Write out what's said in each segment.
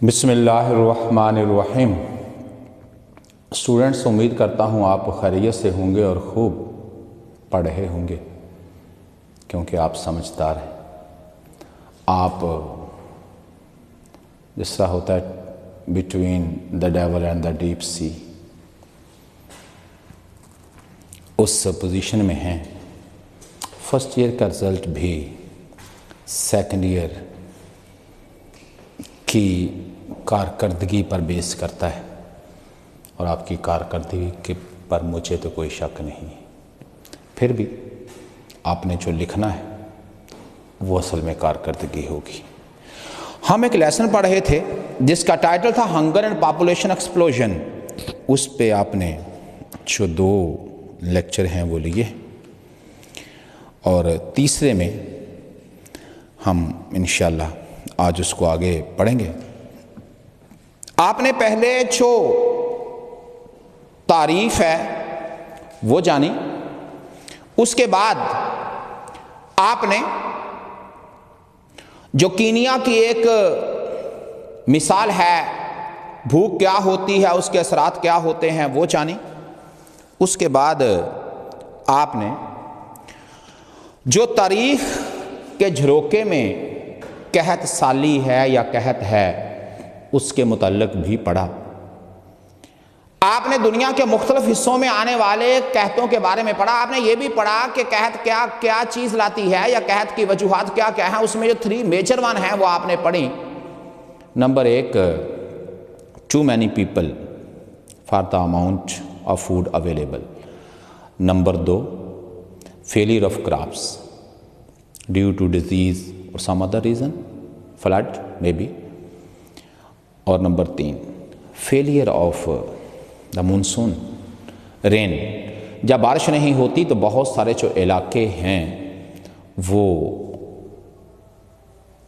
بسم اللہ الرحمن الرحیم۔ اسٹوڈنٹس، امید کرتا ہوں آپ خیریت سے ہوں گے اور خوب پڑھ رہے ہوں گے، کیونکہ آپ سمجھدار ہیں۔ آپ جس طرح ہوتا ہے between the devil and the deep sea, اس پوزیشن میں ہیں۔ فرسٹ ایئر کا رزلٹ بھی سیکنڈ ایئر کی کارکردگی پر بیس کرتا ہے، اور آپ کی کارکردگی کے پر مجھے تو کوئی شک نہیں۔ پھر بھی آپ نے جو لکھنا ہے وہ اصل میں کارکردگی ہوگی۔ ہم ایک لیسن پڑھ رہے تھے جس کا ٹائٹل تھا ہنگر اینڈ پاپولیشن ایکسپلوژن۔ اس پہ آپ نے جو 2 لیکچر ہیں وہ لیے، اور تیسرے میں ہم انشاءاللہ آج اس کو آگے پڑھیں گے۔ آپ نے پہلے جو تعریف ہے وہ جانی، اس کے بعد آپ نے جو کینیا کی ایک مثال ہے، بھوک کیا ہوتی ہے، اس کے اثرات کیا ہوتے ہیں، وہ جانی۔ اس کے بعد آپ نے جو تاریخ کے جھروکے میں قحط سالی ہے یا قحط ہے اس کے متعلق بھی پڑھا۔ آپ نے دنیا کے مختلف حصوں میں آنے والے قحطوں کے بارے میں پڑھا۔ آپ نے یہ بھی پڑھا کہ قحط کیا چیز لاتی ہے، یا قحط کی وجوہات کیا ہیں۔ اس میں جو 3 میجر ون ہیں وہ آپ نے پڑھی۔ Number 1، too many people for the amount of food available. Number 2، failure of crops due to disease اور some other reason, flood maybe. اور number 3، failure of the monsoon rain. جب بارش نہیں ہوتی تو بہت سارے جو علاقے ہیں وہ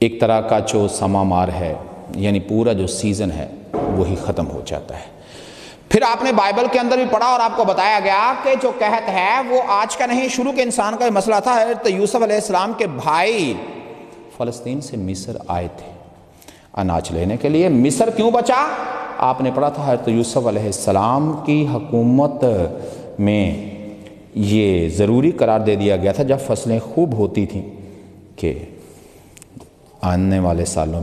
ایک طرح کا جو سما مار ہے، یعنی پورا جو سیزن ہے وہی ختم ہو جاتا ہے۔ پھر آپ نے بائبل کے اندر بھی پڑھا اور آپ کو بتایا گیا کہ جو قحط ہے وہ آج کا نہیں، شروع کے انسان کا مسئلہ تھا۔ حضرت یوسف علیہ السلام کے بھائی فلسطین سے مصر آئے تھے اناج لینے کے لیے۔ مصر کیوں بچا؟ آپ نے پڑھا تھا حضرت یوسف علیہ السلام کی حکومت میں یہ ضروری قرار دے دیا گیا تھا جب فصلیں خوب ہوتی تھیں کہ آنے والے سالوں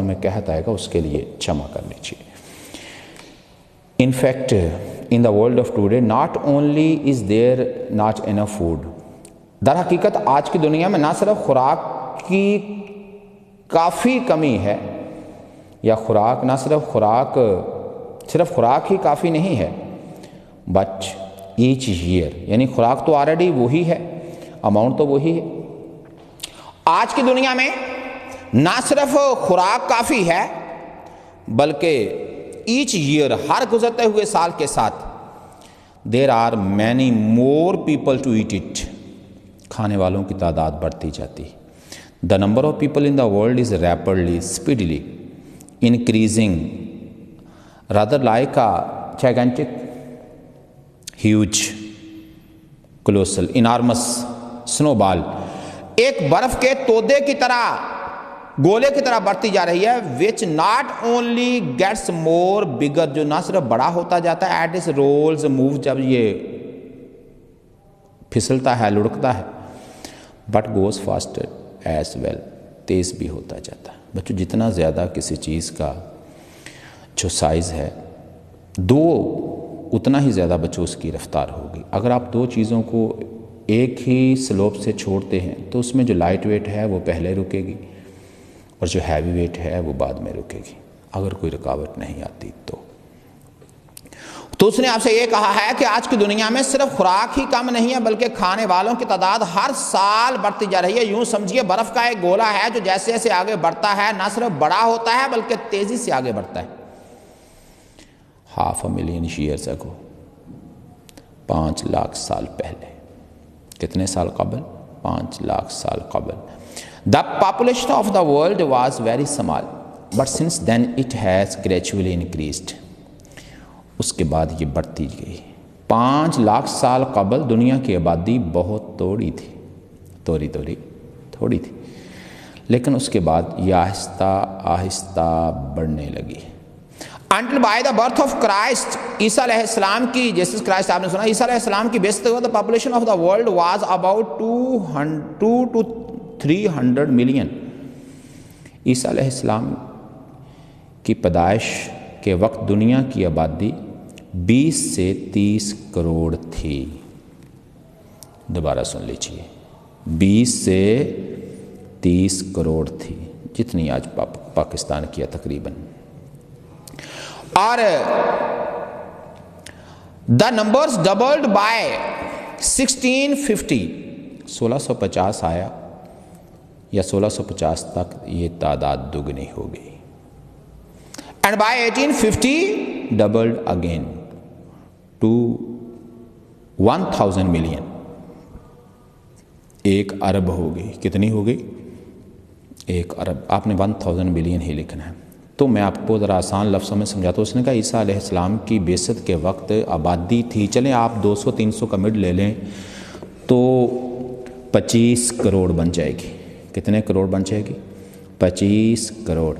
میں قحط آئے گا، اس کے لیے جمع کرنی چاہیے۔ In fact, in the world of today, not only is there not enough food، در حقیقت آج کی دنیا میں نہ صرف خوراک کی کافی کمی ہے، یا نہ صرف خوراک ہی کافی نہیں ہے، بٹ ایچ ایئر، یعنی خوراک تو آلریڈی وہی ہے، اماؤنٹ تو وہی ہے۔ آج کی دنیا میں نہ صرف خوراک کافی ہے بلکہ ایچ ایئر، ہر گزرتے ہوئے سال کے ساتھ there are many more people to eat it, کھانے والوں کی تعداد بڑھتی جاتی ہے۔ The number of people in the world is rapidly speedily increasing rather like a gigantic huge colossal enormous snowball, ایک برف کے تودے کی طرح، گولے کی طرح بڑھتی جا رہی ہے۔ Which not only gets more bigger, جو نہ صرف بڑا ہوتا جاتا ہے، ایٹ اٹس رولز موو، جب یہ پھسلتا ہے، لڑکتا ہے، but goes faster as well, تیز بھی ہوتا جاتا ہے۔ بچوں، جتنا زیادہ کسی چیز کا جو سائز ہے، اتنا ہی زیادہ بچوں اس کی رفتار ہوگی۔ اگر آپ 2 چیزوں کو ایک ہی سلوپ سے چھوڑتے ہیں تو اس میں جو لائٹ ویٹ ہے وہ پہلے رکے گی، اور جو ہیوی ویٹ ہے وہ بعد میں رکے گی، اگر کوئی رکاوٹ نہیں آتی تو اس نے آپ سے یہ کہا ہے کہ آج کی دنیا میں صرف خوراک ہی کم نہیں ہے بلکہ کھانے والوں کی تعداد ہر سال بڑھتی جا رہی ہے۔ یوں سمجھیے برف کا ایک گولا ہے جو جیسے جیسے آگے بڑھتا ہے نہ صرف بڑا ہوتا ہے بلکہ تیزی سے آگے بڑھتا ہے۔ 500,000 years ago، 5 لاکھ سال پہلے، کتنے سال قبل؟ 5 لاکھ سال قبل۔ The population of the world was very small, but since then it has gradually increased۔ اس کے بعد یہ بڑھتی گئی۔ 5 لاکھ سال قبل دنیا کی آبادی بہت تھوڑی تھی، لیکن اس کے بعد یہ آہستہ آہستہ بڑھنے لگی. Until by the birth of Christ, عیسیٰ علیہ السلام کی, جیسے کرائسٹ آپ نے سنا, عیسیٰ علیہ السلام کی بیست ہوا, the population of the world was about 2 to 300 million. عیسیٰ علیہ السلام کی پیدائش کے وقت دنیا کی آبادی 20 سے 30 کروڑ تھی. دوبارہ سن لیجیے, 20 سے 30 کروڑ تھی, جتنی آج پاکستان کی ہے تقریباً. اور دا نمبرز ڈبلڈ بائی 1650, 1650 آیا یا 1650 تک یہ تعداد دگنی ہو گئی. And by 1850 doubled again to 1000 million. 1 ارب ہو گئی. کتنی ہو گئی؟ 1 ارب. آپ نے 1000 ملین ہی لکھنا ہے. تو میں آپ کو ذرا آسان لفظوں میں سمجھاتا ہوں. اس نے کہا عیسیٰ علیہ السلام کی بعثت کے وقت آبادی تھی, چلیں آپ 200-300 کا مڈ لے لیں تو 25 کروڑ بن جائے گی. کتنے کروڑ بن جائے گی؟ 25 کروڑ.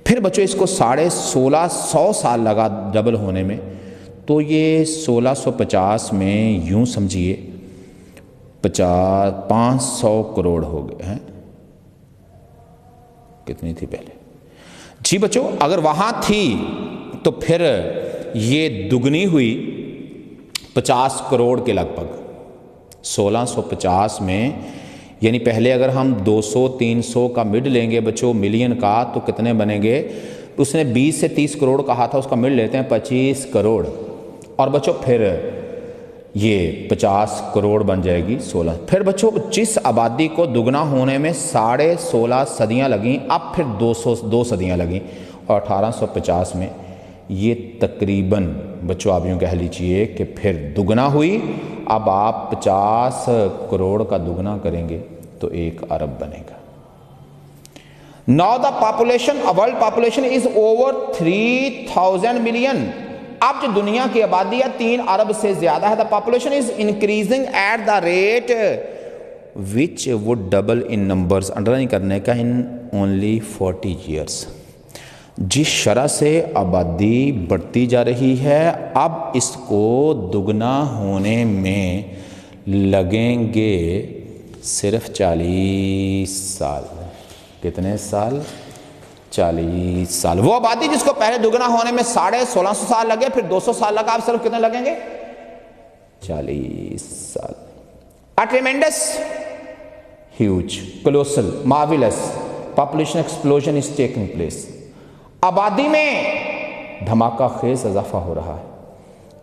پھر بچوں اس کو 1650 سال لگا ڈبل ہونے میں, تو یہ 1650 میں یوں سمجھیے 500 کروڑ ہو گئے ہیں. کتنی تھی پہلے؟ جی بچوں, اگر وہاں تھی تو پھر یہ دگنی ہوئی 50 کروڑ کے لگ بھگ 1650 میں. یعنی پہلے اگر ہم 200-300 کا مڈ لیں گے بچوں ملین کا, تو کتنے بنیں گے؟ اس نے 20 سے 30 کروڑ کہا تھا, اس کا مڈ لیتے ہیں 25 کروڑ. اور بچوں پھر یہ 50 کروڑ بن جائے گی 16. پھر بچوں جس آبادی کو دگنا ہونے میں 16.5 صدیاں لگیں, اب پھر 2 صدیاں لگیں, اور 1850 میں یہ تقریباً بچوں آپ یوں کہہ لیجئے کہ پھر دگنا ہوئی. اب آپ 50 کروڑ کا دگنا کریں گے تو 1 ارب بنے گا. Now the population, world population is over 3000 million. اب جو دنیا کی آبادی ہے 3 ارب سے زیادہ ہے. The population is increasing at the rate which would double in numbers, underline کرنے کا, in only 40 years. جس شرح سے آبادی بڑھتی جا رہی ہے, اب اس کو دگنا ہونے میں لگیں گے صرف 40 سال. کتنے سال؟ 40 سال. وہ آبادی جس کو پہلے دگنا ہونے میں 1650 سال لگے, پھر 200 سال لگا, اب صرف کتنے لگیں گے؟ 40 سال. A tremendous, huge, colossal, marvelous population explosion is taking place. آبادی میں دھماکہ خیز اضافہ ہو رہا ہے.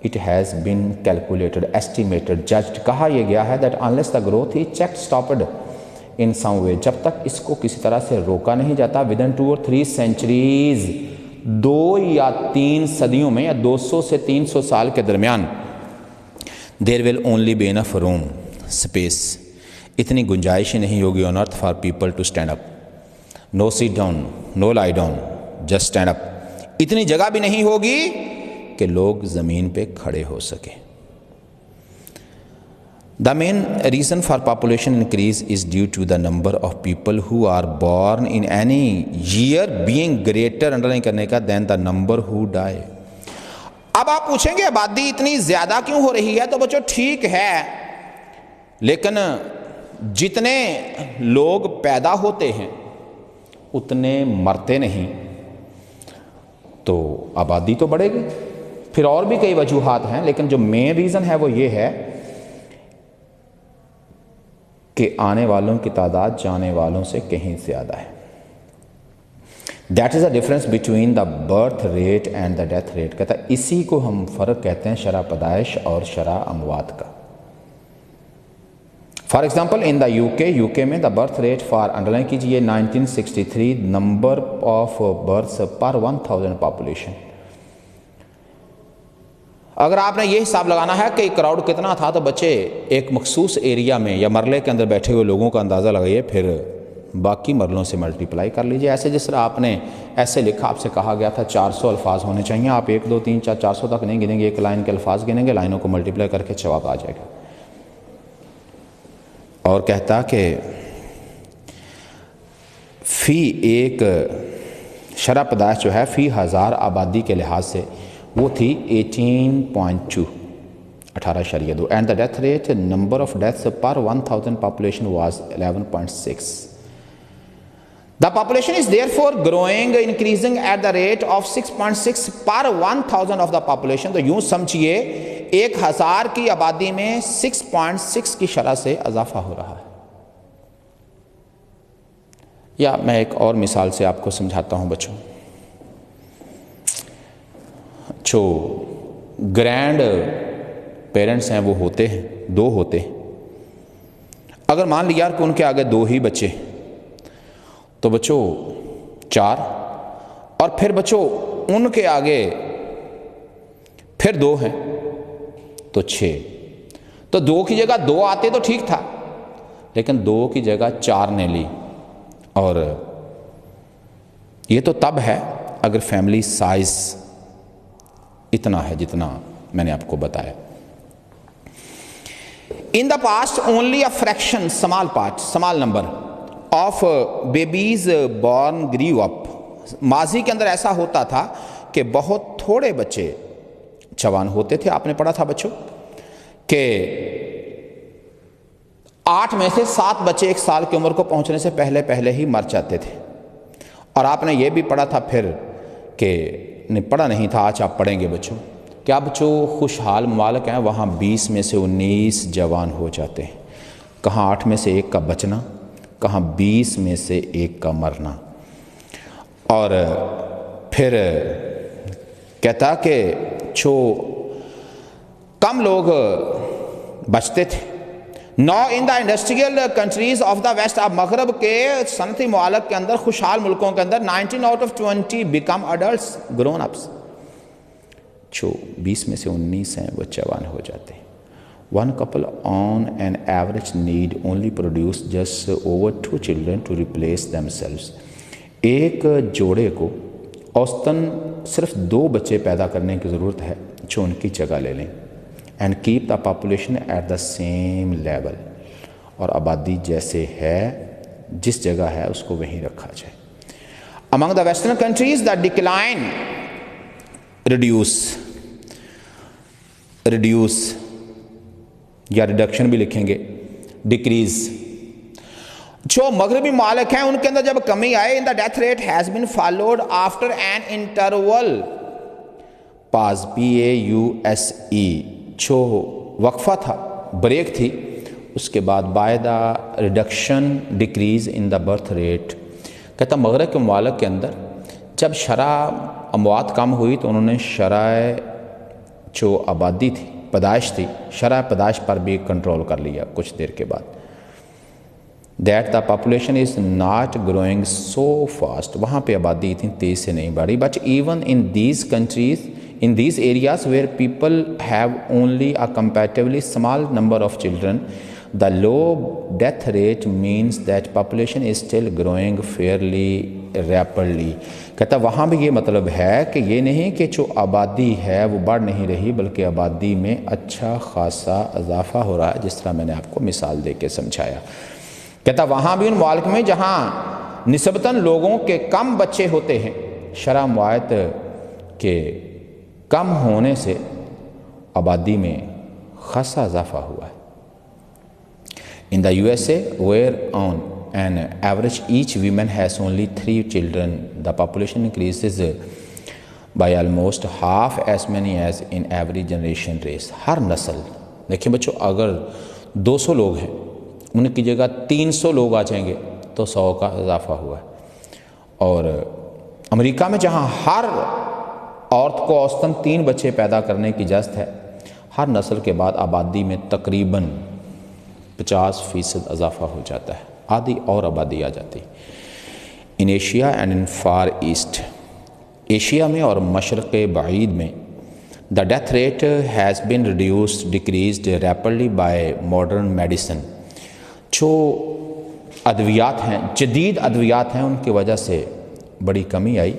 It has been calculated, estimated, judged. کہا یہ گیا ہے that unless the growth is checked, stopped in some way, جب تک اس کو کسی طرح سے روکا نہیں جاتا, within 2 or 3 centuries, 2 یا 3 صدیوں میں, یا 200 سے 300 سال کے درمیان, there will only be enough room, space, اتنی گنجائش ہی نہیں ہوگی on earth for people to stand up. No sit down, no lie down, just stand up. اتنی جگہ بھی نہیں ہوگی کہ لوگ زمین پہ کھڑے ہو سکیں. The main reason for population increase is due to the number of people who are born in any year being greater, underline کرنے کا, than the number who die. اب آپ پوچھیں گے آبادی اتنی زیادہ کیوں ہو رہی ہے؟ تو بچوں ٹھیک ہے, لیکن جتنے لوگ پیدا ہوتے ہیں اتنے مرتے نہیں, تو آبادی تو بڑھے گی. پھر اور بھی کئی وجوہات ہیں, لیکن جو مین ریزن ہے وہ یہ ہے کہ آنے والوں کی تعداد جانے والوں سے کہیں زیادہ ہے. That is the difference between the birth rate and the death rate. کہتا ہے اسی کو ہم فرق کہتے ہیں شرح پیدائش اور شرح اموات کا. For example in the UK میں دا برتھ ریٹ فار, انڈرلائن کیجیے, 1963 number of births per 1000 population. اگر آپ نے یہ حساب لگانا ہے کہ کراؤڈ کتنا تھا, تو بچے ایک مخصوص ایریا میں یا مرلے کے اندر بیٹھے ہوئے لوگوں کا اندازہ لگائیے, پھر باقی مرلوں سے ملٹیپلائی کر لیجئے. ایسے جس طرح آپ نے ایسے لکھا, آپ سے کہا گیا تھا 400 الفاظ ہونے چاہیے, آپ 1 2 3 4 400 تک نہیں گنیں گے, ایک لائن کے الفاظ گنیں گے, لائنوں کو ملٹیپلائی کر کے جواب آ جائے گا. اور کہتا کہ فی ایک شرح پیدائش جو ہے فی 1000 آبادی کے لحاظ سے وہ تھی 18.2 18.2 and the death rate number of deaths per 1000 population was 11.6. The population is therefore growing, increasing at the rate of 6.6 per 1000 of the population. تو یوں سمجھیے 1000 کی آبادی میں 6.6 کی شرح سے اضافہ ہو رہا ہے. یا میں ایک اور مثال سے آپ کو سمجھاتا ہوں بچوں. جو گرینڈ پیرنٹس ہیں وہ ہوتے ہیں 2 ہوتے ہیں. اگر مان لیا کہ ان کے آگے 2 ہی بچے تو بچوں 4 اور پھر بچوں ان کے آگے پھر 2 ہیں تو 6. تو 2 کی جگہ 2 آتے تو ٹھیک تھا لیکن 2 کی جگہ 4 نے لی. اور یہ تو تب ہے اگر فیملی سائز اتنا ہے جتنا میں نے آپ کو بتایا. In the past only a fraction, small number of babies born grew up. ماضی کے اندر ایسا ہوتا تھا کہ بہت تھوڑے بچے جوان ہوتے تھے. آپ نے پڑھا تھا بچوں کہ 8 میں سے 7 بچے 1 سال کی عمر کو پہنچنے سے پہلے ہی مر جاتے تھے. اور آپ نے یہ بھی پڑھا تھا پھر کہ پڑھا نہیں تھا, آج آپ پڑھیں گے بچوں. کیا بچوں خوشحال ممالک ہیں وہاں 20 میں سے 19 جوان ہو جاتے ہیں. کہاں 8 میں سے 1 کا بچنا, کہاں 20 میں سے 1 کا مرنا. اور پھر کہتا کہ جو کم لوگ بچتے تھے. Now in the industrial countries of the West, اب مغرب کے صنعتی ممالک کے اندر, خوشحال ملکوں کے اندر 19 out of 20 become adults grown ups. جو 20 میں سے 19 ہیں وہ جوان ہو جاتے ہیں. One couple on an average need only produce just over 2 children to replace themselves. ایک جوڑے کو اوسطاً صرف 2 بچے پیدا کرنے کی ضرورت ہے جو ان کی جگہ لے لیں. And keep the population at the same level. اور آبادی جیسے ہے جس جگہ ہے اس کو وہیں رکھا جائے. Among the western countries the decline reduce یا ریڈکشن بھی لکھیں گے, ڈیکریز. جو مغربی ممالک ہیں ان کے اندر جب کمی آئے, in the death rate has been followed after an interval pause PAUSE, جو وقفہ تھا, بریک تھی, اس کے بعد by the reduction decrease in the birth rate. کہتا مغرب کے ممالک کے اندر جب شرح اموات کم ہوئی تو انہوں نے شرح جو آبادی تھی, پیدائش تھی, شرح پیدائش پر بھی کنٹرول کر لیا کچھ دیر کے بعد. That the population is not growing so fast, وہاں پہ آبادی اتنی تیز سے نہیں بڑھی. But even in these countries, in these areas where people have only a comparatively small number of children, the low death rate means that population is still growing fairly rapidly. کہتا وہاں بھی یہ مطلب ہے کہ یہ نہیں کہ جو آبادی ہے وہ بڑھ نہیں رہی بلکہ آبادی میں اچھا خاصا اضافہ ہو رہا ہے, جس طرح میں نے آپ کو مثال دے کے سمجھایا. کہتا وہاں بھی ان ممالک میں جہاں نسبتاً لوگوں کے کم بچے ہوتے ہیں, شرح مواد کے کم ہونے سے آبادی میں خاصا اضافہ ہوا ہے. In the USA, where on an average each woman has only 3 children, the population increases by almost half as many as in every generation race. ہر نسل, دیکھیں بچوں, اگر 200 لوگ ہیں ان کی جگہ 300 لوگ آ جائیں گے تو 100 کا اضافہ ہوا ہے. اور امریکہ میں جہاں ہر عورت کو اوسطاً 3 بچے پیدا کرنے کی اجازت ہے, ہر نسل کے بعد آبادی میں تقریباً 50% اضافہ ہو جاتا ہے, آدھی اور آبادی آ جاتی. In Asia and in far east, Asia میں اور مشرق بعید میں the death rate has been reduced decreased rapidly by modern medicine. جو ادویات ہیں, جدید ادویات ہیں, ان کی وجہ سے بڑی کمی آئی.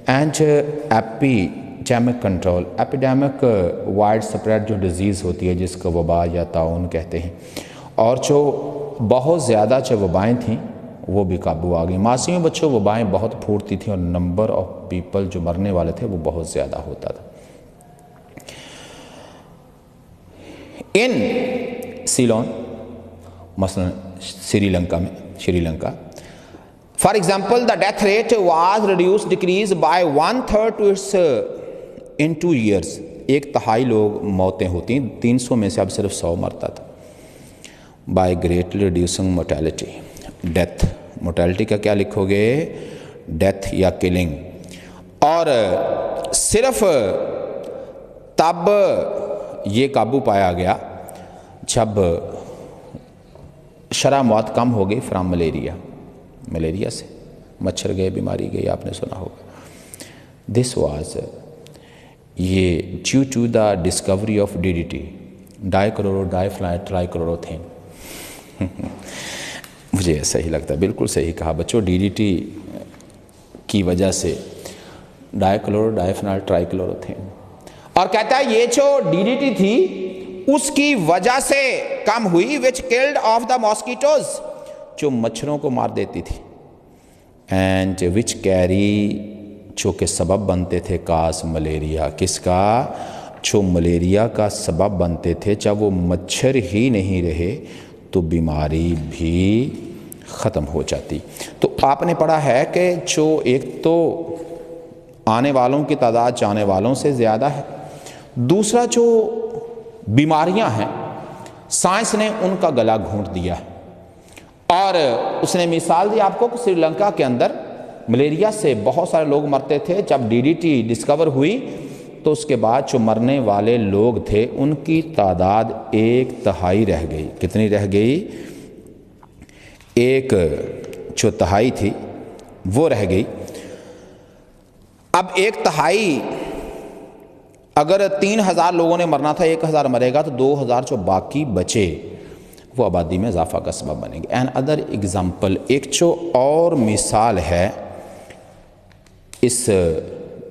And epidemic control, epidemic widespread جو ڈیزیز ہوتی ہے جس کو وبا یا طاعون کہتے ہیں, اور جو بہت زیادہ جو وبائیں تھیں وہ بھی قابو آ گئی۔ معصوم بچوں وبائیں بہت پھوٹتی تھیں اور نمبر آف پیپل جو مرنے والے تھے وہ بہت زیادہ ہوتا تھا۔ ان سیلون مثلا Sri Lanka for example the death rate was decrease by 1/3 to its in 2 years۔ 1/3 لوگ موتیں ہوتی ہیں، 300 میں سے اب صرف 100 مرتا تھا۔ By greatly reducing motility, death motility کا کیا لکھو گے؟ ڈیتھ یا کلنگ۔ اور صرف تب یہ قابو پایا گیا جب شرح موت کم ہو گئی فرام ملیریا سے، مچھر گئے، بیماری گئی، آپ نے سنا ہوگا۔ دس واز یہ due to the discovery of DDT، dichlorodiphenyltrichloroethane. مجھے ایسا ہی لگتا ہے، بالکل صحیح کہا بچوں، DDT کی وجہ سے ڈائی فلائی ٹرائی کلوروتھین۔ اور کہتا ہے یہ جو DDT تھی اس کی وجہ سے کم ہوئی، which killed off the mosquitoes، جو مچھروں کو مار دیتی تھی، and which carry، جو کہ سبب بنتے تھے کاس ملیریا، کس کا؟ جو ملیریا کا سبب بنتے تھے۔ جب وہ مچھر ہی نہیں رہے تو بیماری بھی ختم ہو جاتی۔ تو آپ نے پڑھا ہے کہ جو ایک تو آنے والوں کی تعداد جانے والوں سے زیادہ ہے، دوسرا جو بیماریاں ہیں سائنس نے ان کا گلا گھونٹ دیا ہے۔ اور اس نے مثال دی آپ کو کہ سری لنکا کے اندر ملیریا سے بہت سارے لوگ مرتے تھے، جب DDT ڈسکور ہوئی تو اس کے بعد جو مرنے والے لوگ تھے ان کی تعداد 1/3 رہ گئی۔ کتنی رہ گئی؟ 1/4 تھی وہ رہ گئی۔ اب 1/3 اگر 3000 لوگوں نے مرنا تھا، 1000 مرے گا تو 2000 جو باقی بچے وہ آبادی میں اضافہ کا سبب بنے گی۔ این ادر ایگزامپل، ایک جو اور مثال ہے اس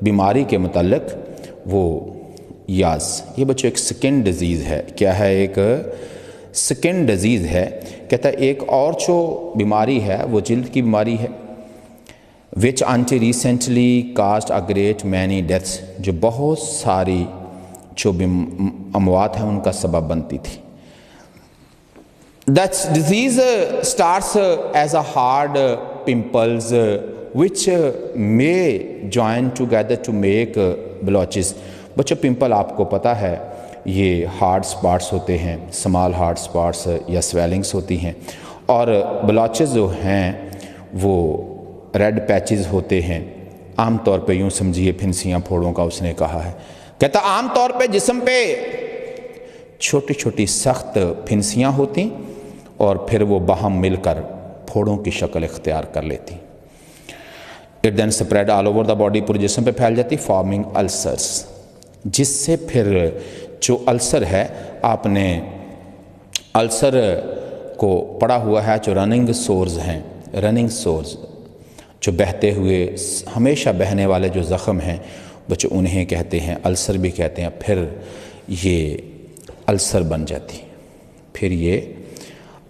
بیماری کے متعلق، وہ یاز، یہ بچوں ایک سکن ڈیزیز ہے۔ کیا ہے؟ ایک سکن ڈیزیز ہے۔ کہتا ہے ایک اور جو بیماری ہے وہ جلد کی بیماری ہے، which until recently caused a great many deaths، جو بہت ساری جو اموات ہیں ان کا سبب بنتی تھی۔ That disease starts as a hard pimples which may join together to make blotches۔ بچوں پمپل آپ کو پتہ ہے یہ ہارڈ سپاٹس ہوتے ہیں، سمال ہارڈ سپاٹس یا سویلنگس ہوتی ہیں، اور بلاچز جو ہیں وہ ریڈ پیچز ہوتے ہیں۔ عام طور پہ یوں سمجھیے پھنسیاں پھوڑوں کا اس نے کہا ہے۔ کہتا عام طور پہ جسم پہ چھوٹی چھوٹی سخت پھنسیاں ہوتی اور پھر وہ باہم مل کر پھوڑوں کی شکل اختیار کر لیتی۔ It then spread all over the body, پورے جسم پہ پھیل جاتی، فارمنگ السرس، جس سے پھر جو السر ہے، آپ نے السر کو پڑھا ہوا ہے، جو رننگ سورز ہیں، رننگ سورز جو بہتے ہوئے ہمیشہ بہنے والے جو زخم ہیں بچوں انہیں کہتے ہیں السر بھی کہتے ہیں۔ پھر یہ السر بن جاتی، پھر یہ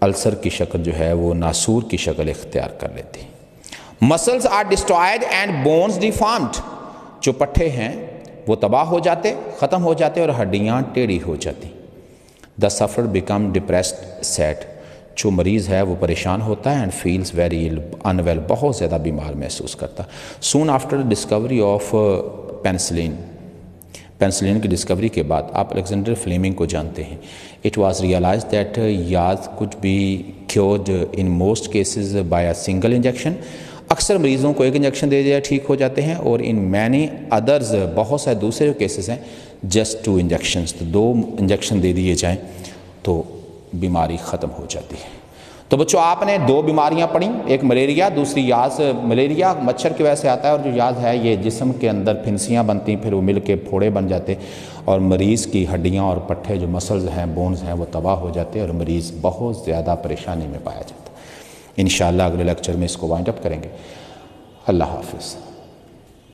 السر کی شکل جو ہے وہ ناسور کی شکل اختیار کر لیتی۔ Muscles are destroyed and bones deformed, جو پٹھے ہیں وہ تباہ ہو جاتے، ختم ہو جاتے اور ہڈیاں ٹیڑھی ہو جاتی۔ دا سفر بیکم ڈپریسڈ سیڈ، جو مریض ہے وہ پریشان ہوتا ہے، اینڈ فیلز ویری انویل، بہت زیادہ بیمار محسوس کرتا۔ Soon after discovery of penicillin کی ڈسکوری کے بعد آپ الیگزینڈر فلیمنگ کو جانتے ہیں۔ It was realise that yaws could be cured in most cases by a single injection, اکثر مریضوں کو ایک انجیکشن دے دیا ٹھیک ہو جاتے ہیں، اور ان مینی ادرز، بہت سارے دوسرے جو کیسز ہیں جسٹ 2 انجیکشنز، تو 2 انجیکشن دے دیے جائیں تو بیماری ختم ہو جاتی ہے۔ تو بچوں آپ نے 2 بیماریاں پڑھیں، ایک ملیریا، دوسری یاز۔ ملیریا مچھر کی وجہ سے آتا ہے، اور جو یاز ہے یہ جسم کے اندر پھنسیاں بنتی، پھر وہ مل کے پھوڑے بن جاتے اور مریض کی ہڈیاں اور پٹھے جو مسلز ہیں، بونز ہیں، وہ تباہ ہو جاتے اور مریض بہت زیادہ پریشانی میں پایا جاتا۔ انشاءاللہ اگلے لیکچر میں اس کو وائنڈ اپ کریں گے۔ اللہ حافظ۔